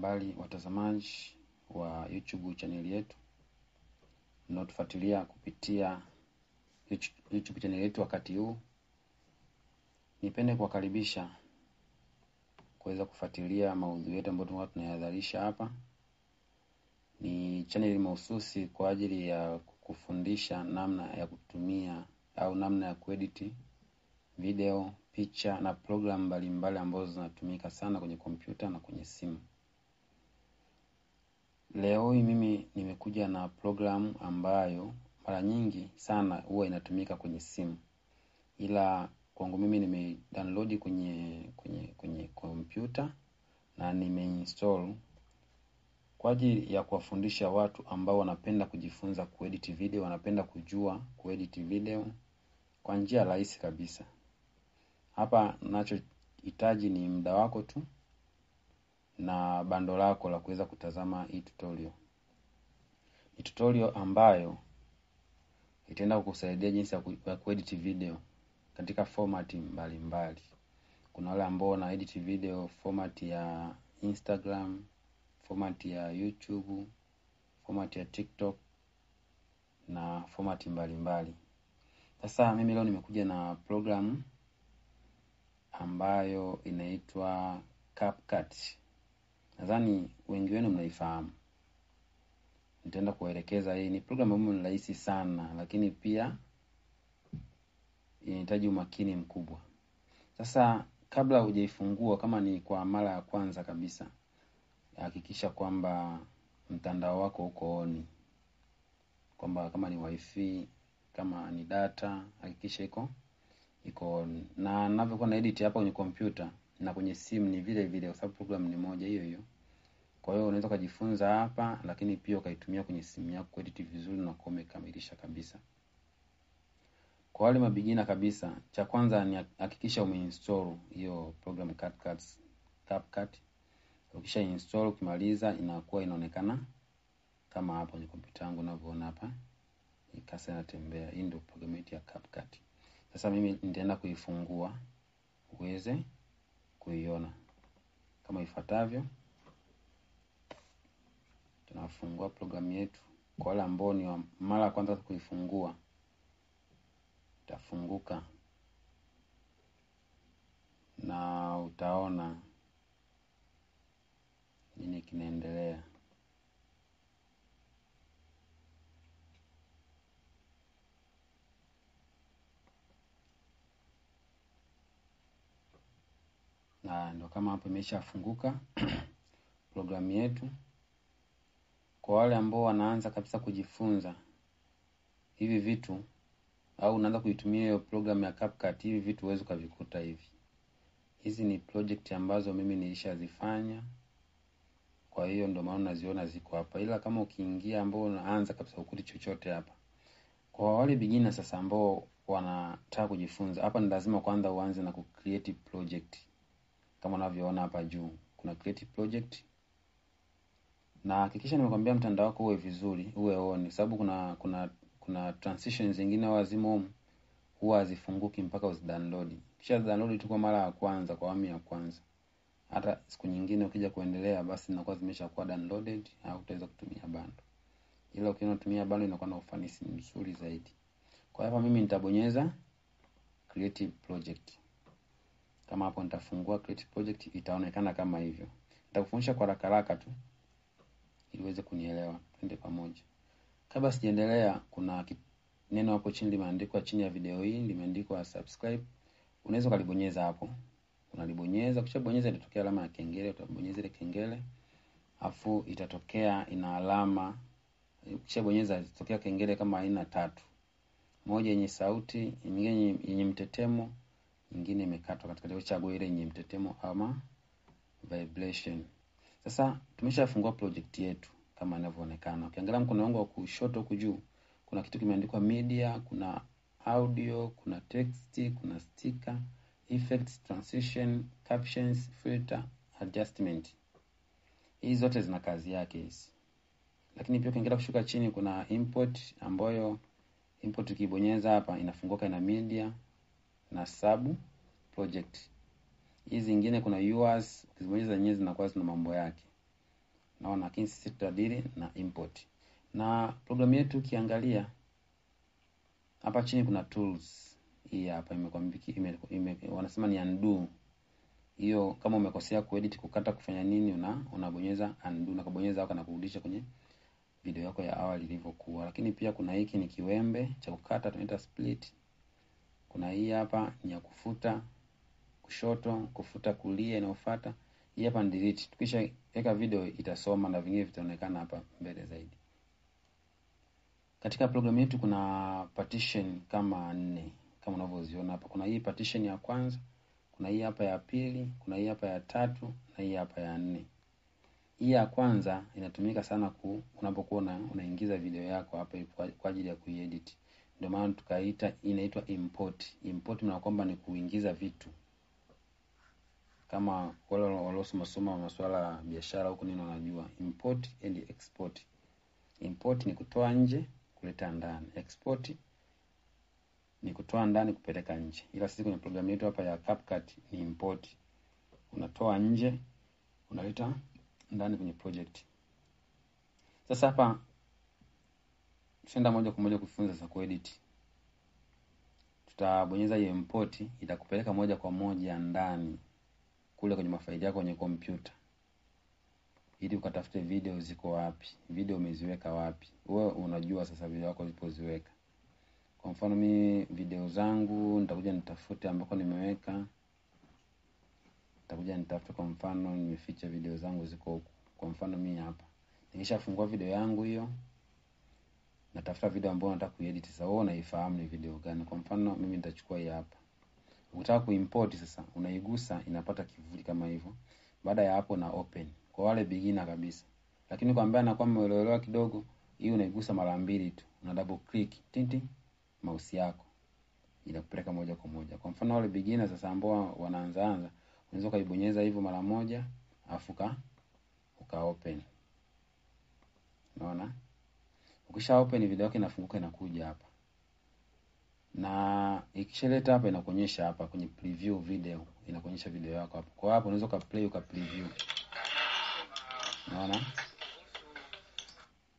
mbali watazamaji wa YouTube channel yetu mnaotufuatilia kupitia YouTube channel yetu wakati huu. Nipende kuwakaribisha kuweza kufuatilia maudhui yetu ambayo tunayadharisha hapa. Ni channel mahususi kwa ajili ya kufundisha namna ya kutumia au namna ya kuedit video, picha na program mbalimbali ambazo zinatumika sana kwenye kompyuta na kwenye simu. Leo hii mimi nimekuja na program ambayo mara nyingi sana huwa inatumika kwenye simu. Ila kwangu mimi nimedownload kwenye kompyuta na nimeinstall kwa ajili ya kuwafundisha watu ambao wanapenda kujifunza kuedit video, wanapenda kujua kuedit video kwa njia rahisi kabisa. Hapa ninachohitaji ni muda wako tu na bando lako la kuweza kutazama hii tutorial. Ni tutorial ambayo itaenda kukusaidia jinsi ya kuedit video katika format mbalimbali. Kuna wale ambao wana edit video format ya Instagram, format ya YouTube, format ya TikTok na format mbalimbali. Sasa mimi leo nimekuja na program ambayo inaitwa CapCut. Nadhani wengi wenu mnaifahamu. Nitaenda kuelekeza. Hii ni program ambayo ni rahisi sana, lakini pia inahitaji umakini mkubwa. Sasa kabla hujaifungua, kama ni kwa mara ya kwanza kabisa, hakikisha kwamba mtandao wako uko on. Kwamba kama ni wifi, kama ni data, hakikisha iko on. Na ninavyokuwa na edit hapa kwenye kompyuta na kwenye simu ni vile vile, kwa sababu program ni moja hiyo hiyo. Kwa hiyo unaweza kujifunza hapa, lakini pia ukaitumia kwenye simu yako kuedit vizuri na kumekamilisha kabisa. Kwa wale mabigina kabisa, cha kwanza ni hakikisha umeinstall hiyo program CapCut. Ukisha install, ukimaliza inakuwa inaonekana kama hapo kwenye kompyuta yangu unavyoona hapa. Ikasa inatembea. Hii ndio program yetu ya CapCut. Sasa mimi nitaenda kuifungua uweze kuiona kama ifuatavyo. Tunafungua program yetu. Kwa wale ambao ni wa mara ya kwanza kuifungua, itafunguka na utaona nini kinaendelea. Na ndio kama hapo imeshafunguka program yetu. Kwa wale ambao wanaanza kabisa kujifunza hivi vitu au unaanza kuitumia hiyo program ya CapCut, hivi vitu uweze kuvikuta hivi. Hizi ni project ambazo mimi nilishazifanya. Kwa hiyo ndio maana unaziona ziko hapa. Ila kama ukiingia ambao unaanza kabisa ukuti chochote hapa. Kwa wale beginners sasa ambao wanataka kujifunza, hapa ni lazima kwanza uanze na create project. Kama unavyoona hapa juu, kuna create project. Na hakikisha nimekwambia mtandao wako uwe vizuri, uwe on, sababu kuna transitions zingine huwa hazifunguki mpaka uzidownload. Kisha download tu kwa mara ya kwanza, kwa awamu ya kwanza. Hata siku nyingine ukija kuendelea basi inakuwa zimeshakuwa downloaded au utaweza kutumia bando. Ila ukiona unatumia bando inakuwa na ufanisi mzuri zaidi. Kwa hivyo mimi nitabonyeza creative project. Kama hapo nitafungua creative project, itaonekana kama hivyo. Nitakufundisha kwa haraka tu ili uweze kunielewa, twende pamoja. Kabla sijaendelea, kuna neno hapo chini limeandikwa chini ya video hii, limeandikwa subscribe. Unaweza kulibonyeza hapo. Unalibonyeza, kisha bonyeza itatokea alama ya kengele, utabonyeza ile kengele. Afu itatokea ina alama. Kisha bonyeza itatokea kengele kama aina 3. Moja yenye sauti, nyingine yenye mtetemo, nyingine imekatwa katikati. Uchague ile yenye mtetemo ama vibration. Sasa tumeshafungua project yetu kama inavyoonekana. Ukiangalia mkono wangu wa kushoto huku juu, kuna kitu kimeandikwa media, kuna audio, kuna text, kuna sticker, effects, transition, captions, filter, adjustment. Hizi zote zina kazi yake hizi. Lakini pia ukiangalia kushuka chini kuna import, ambayo import ukibonyeza hapa inafunguka ina media na sub project. Hizi zingine kuna yours, ukibonyeza zenyewe zinakuwa zina mambo yake. Naona, lakini sisi tutadili na import. Na programu yetu ukiangalia hapa chini kuna tools. Hii hapa imekwambia wanasema ni undo. Hiyo kama umekosea kuedit, kukata, kufanya nini, unabonyeza undo na kubonyeza hapa na kurudisha kwenye video yako ya awali ilivyokuwa. Lakini pia kuna hiki ni kiwembe cha kukata, tunaita split. Kuna hii hapa ni ya kufuta kushoto, kufuta kulia inayofuata. Hii hapa ni delete. Tukisha weka video itasoma na vingine vitaonekana hapa mbele zaidi. Katika programu yetu kuna partition kama 4 kama unavyoziona hapa. Kuna hii partition ya kwanza, kuna hii hapa ya pili, kuna hii hapa ya tatu na hii hapa ya 4. Hii ya kwanza inatumika sana unapokuwa unaingiza video yako hapa kwa ajili ya kuedit. Ndio maana tukaita inaitwa import. Import maana kwamba ni kuingiza vitu. Kama wale waliosoma masuala ya biashara huko nini wanajua import and export. Import ni kutoa nje kuleta ndani. Export ni kutoa ndani kupeleka nje. Ila sisi kwenye programu yetu hapa ya CapCut ni import. Unatoa nje, unaleta ndani kwenye project. Sasa hapa tunaenda moja kwa moja kufunza za kuedit. Tutabonyeza hiyo import, itakupeleka moja kwa moja ndani kule kwenye mafaili yako kwenye kompyuta. Ili ukatafute video ziko wapi, video umeziweka wapi. Wewe unajua sasa video yako ulipoziweka. Kwa mfano mimi video zangu nitakuja nitafute ambako nimeweka. Nitakuja nitafute, kwa mfano nimeficha video zangu ziko huko. Kwa mfano mimi hapa. Nikishafungua video yangu hiyo, natafuta video ambayo nataka kuedit. Sasa wewe unaifahamu ni video gani. Kwa mfano mimi nitachukua hii hapa. Ukitaka kuimport sasa unaigusa, inapata kivuli kama hivyo. Baada ya hapo na open. Kwa wale beginner kabisa. Lakini kwa ambaye anakuwa ameelewa kidogo, hii unaigusa mara 2 tu. Una double click tinti mouse yako. Inakupeleka moja kwa moja. Kwa mfano wale beginner sasa ambao wanaanza, unaweza kuibonyeza hivyo mara 1 afu uka open. Unaona? Ukisha open video yako inafunguka, inakuja hapa. Na ikishaleta hapa inakuonyesha hapa kwenye preview video, inakuonyesha video yako hapo. Kwa hapo unaweza play uka preview. Unaona?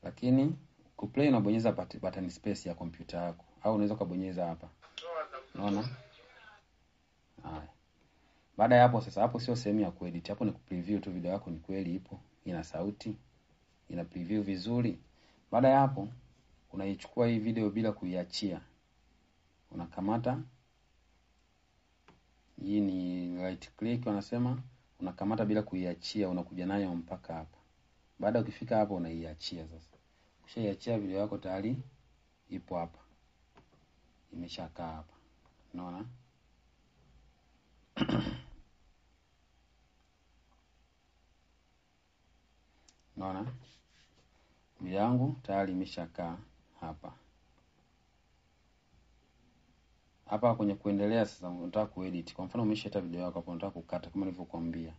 Lakini kuplay unabonyeza button space ya kompyuta yako au unaweza kubonyeza hapa. Unaona? Haya. Baada ya hapo sasa, hapo sio sehemu ya kuedit. Hapo ni kupreview tu video yako, ni kweli ipo, ina sauti, ina preview vizuri. Baada ya hapo unaichukua hii video bila kuiachia. Unakamata, hii ni right click wanasema, unakamata bila kuiachia, unakuja nayo mpaka hapa. Baada ukifika hapo unaiachia sasa. Ukishaiachia video yako tayari ipo hapa. Imeshakaa hapa. Unaona? Unaona? Video yangu tayari imeshakaa hapa. Hapa kwenye kuendelea sasa unataka kuedit. Kwa mfano umeshata video yako hapo, unataka kukata kama nilivyokuambia.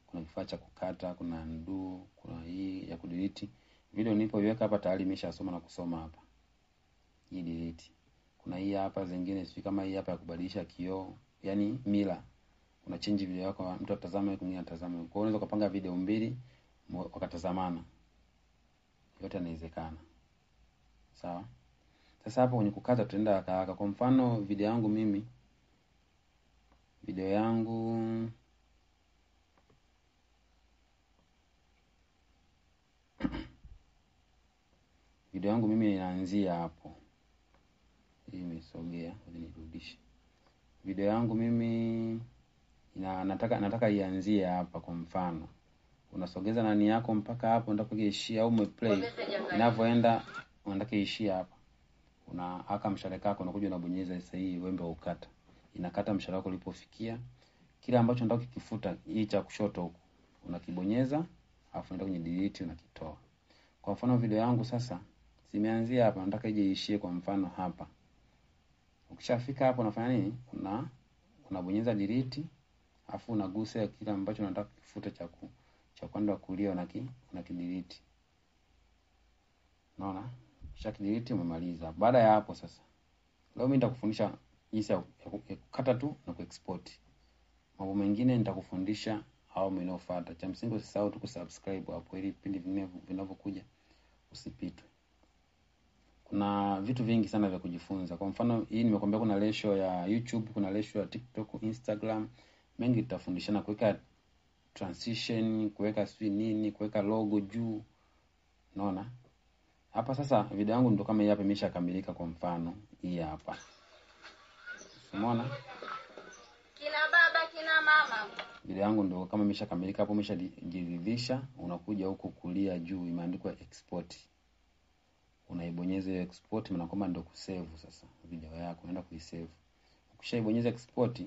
Kuna kifaa cha kukata, kuna undo, kuna hii ya kudelete. Video nilipoiweka hapa tayari imeshasoma na kusoma hapa. Hii delete. Kuna hii hapa zingine sio kama hii hapa ya kubadilisha kioo, yani mila. Una change video yako, mtu atazama huko, mwingine atazama huko. Kwa hiyo unaweza kupanga video 2 wakatazamana. Yote inawezekana. Sawa? Sasa hapo kwenye kukata tutaenda haraka. Kwa mfano video yangu mimi, video yangu mimi inaanzia hapo. Hii imesogea, ngoja nirudishe. Video yangu mimi nataka ianzie hapa. Kwa mfano unasogeza nani yako mpaka hapo unataka iishie, au umeplay inavyoenda unataka iishie hapa. Unaaka mshale wako, unakuja unabonyeza sasa hii wembe ukata. Inakata mshale wako ulipofikia. Kile ambacho unataka kukifuta, hii cha kushoto huko, unakibonyeza afu unaenda kwenye delete unakitoa. Kwa mfano video yangu sasa zimeanzia hapa, nataka ije iishie kwa mfano hapa. Ukishafika hapo unafanya nini? Unabonyeza delete afu unagusa kile ambacho unataka kukifuta cha kwenda kulia unakidelete. Unaona? Kisha kidelete umemaliza. Baada ya hapo sasa, leo mimi nitakufundisha jinsi ya kukata tu na kuexport. Mambo mengine nitakufundisha au inayofuata. Cha msingi usisahau tu kusubscribe hapo ili vipindi vinavyokuja usipitwe. Kuna vitu vingi sana vya kujifunza. Kwa mfano hii nimekwambia kuna ratio ya YouTube, kuna ratio ya TikTok, Instagram. Mengi tutafundishana kuweka transition, kuweka nini, kuweka logo juu. Unaona? Hapa sasa video yangu ndio kama hii hapa imeshakamilika. Kwa mfano hii hapa. Umeona? Kina baba, kina mama. Video yangu ndio kama imeshakamilika hapo, imeshajiridhisha. Unakuja huko kulia juu imeandikwa export. Unaibonyeza hiyo export, maana kwamba ndio kusave sasa video yako, unaenda kuisave. Ukishaibonyeza export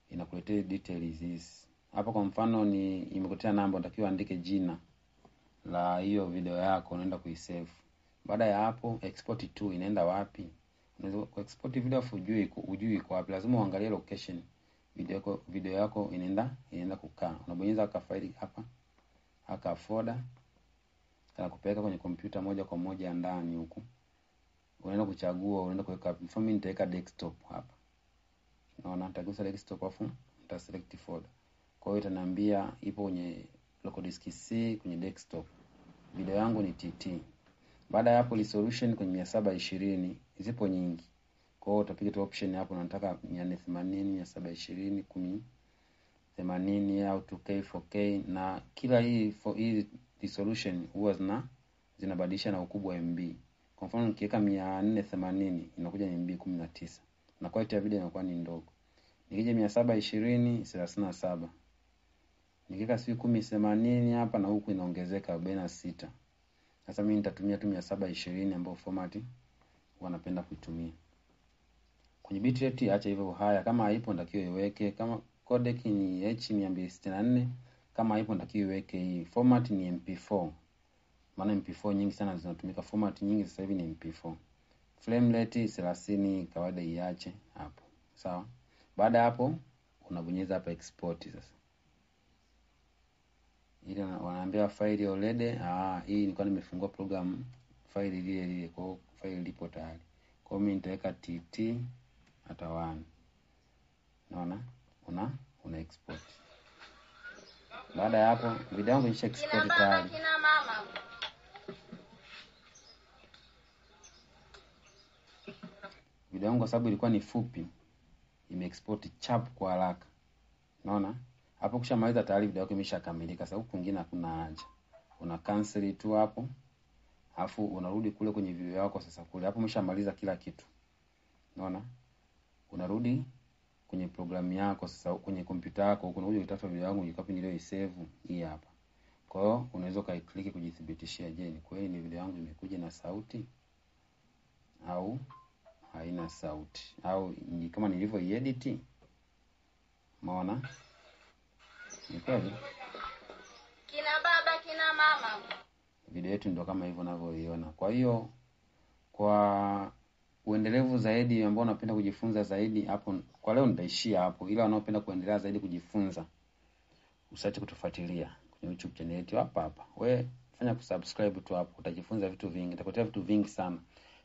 inakuletea details hizi. Hapa kwa mfano ni imekuletea namba, unatakiwa andike jina la hiyo video yako, unaenda kuisave. Baada ya hapo export to inaenda wapi? Unaweza ku export video afu ujui iko wapi. Lazima uangalie location video yako inaenda kukaa. Unabonyeza aka file hapa, aka folder, kupeleka kwenye kompyuta moja kwa moja ndani huku. Unaenda kuchagua, unaenda kuweka, mfano mimi nitaweka desktop hapa. Unaona, nitagusa desktop afu nita select folder. Kwa hiyo itaniambia ipo kwenye local disk C kwenye desktop. Video yangu ni TT. Baada ya hapo resolution kwenye 720 zipo nyingi. Kwa hiyo utapiga tu option hapo, unataka 480, 720, 1080 au 2K, 4K, na kila hii resolution huwa zinabadilisha na ukubwa wa MB. Kwa mfano nikiweka 480 inakuja ni MB 19. Na quality ya video inakuwa ni ndogo. Nikija 720 37. Nikiweka 1080 hapa na huku inaongezeka 46. Sasa mimi nitatumia tu 720 ambayo format wanapenda kuitumia. Kwenye bitrate acha hivyo haya, kama haipo natakiwa iweke. Kama codec ni H264, kama haipo natakiwa iweke hii. Format ni MP4. Maana MP4 nyingi sana zinatumika, format nyingi sasa hivi ni MP4. Frame rate 30 kawaida iache hapo. Sawa? Baada hapo unabonyeza hapa export sasa. Ile wanaambia file already. Hii nilikuwa nimefungua program file ile kwa file lipo tayari. Kwa hiyo mimi nitaweka TT hata 1. Unaona? Una export. Baada ya hapo video yangu isha export tayari. Kina mama. Video yangu kwa sababu ilikuwa ni fupi, ime-export chap kwa haraka. Unaona? Hapo kushamaliza tayari video yako imeshakamilika. Sasa huko kwingine hakuna haja. Una cancel tu hapo. Alafu unarudi kule kwenye video yako sasa kule. Hapo umeshamaliza kila kitu. Unaona? Unarudi kwenye programu yako sasa kwenye kompyuta yako, unakuja kutafuta video yangu ikapi nilioisave hii hapa. Kwa hiyo unaweza kai-click kujithibitishia, je, ni kweli ni video yangu imekuja na sauti au haina sauti, au kama nilivyoiedit. Umeona? Ni kweli? Kina baba, kina mama. Video yetu ndio kama hivyo unavyoiona. Kwa hiyo kwa uendelevu zaidi ambao unapenda kujifunza zaidi hapo, kwa leo nitaishia hapo. Ila wanaopenda kuendelea zaidi kujifunza, usiache kutufuatilia kwenye YouTube channel yetu hapa. Wewe fanya kusubscribe tu hapo, utajifunza vitu vingi, nitakuletea vitu vingi sana.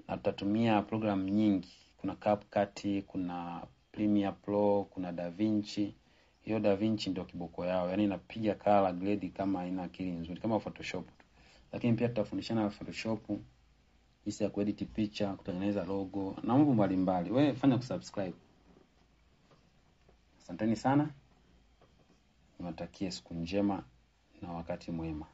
Na tutatumia program nyingi. Kuna CapCut, kuna Premiere Pro, kuna DaVinci. Hiyo DaVinci ndio kiboko yao. Yaani inapiga color grade kama haina akili nzuri, kama Photoshop tu. Lakini pia tutafundishana Photoshop, jinsi ya kuedit picha, kutengeneza logo na mambo mbalimbali. Wewe fanya kusubscribe. Asanteni sana. Niwatakie siku njema na wakati mwema.